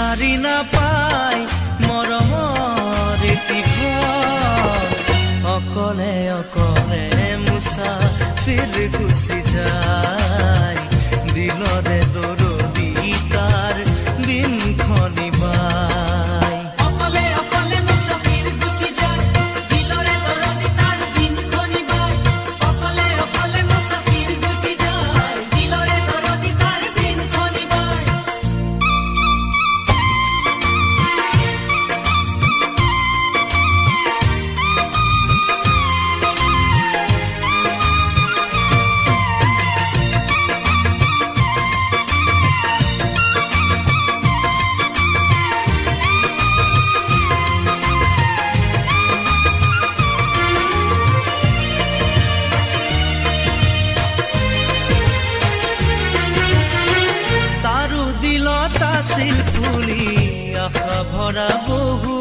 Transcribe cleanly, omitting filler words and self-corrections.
বিচাৰি নাপায় মৰমৰ এটি ঘৰ অকলে অকলে মুছাফিৰ গুচি যায় দিলৰে দৰদি তাৰ দিনখনি বাই অকলে অকলে মুছাফিৰ গুচি যায় দিলৰে দৰদি তাৰ দিনখনি বাই অকলে অকলে মুছাফিৰ গুচি যায় দিলৰে দৰদি তাৰ দিনখনি বাই আছিল ফুলি আশা ভৰা বহু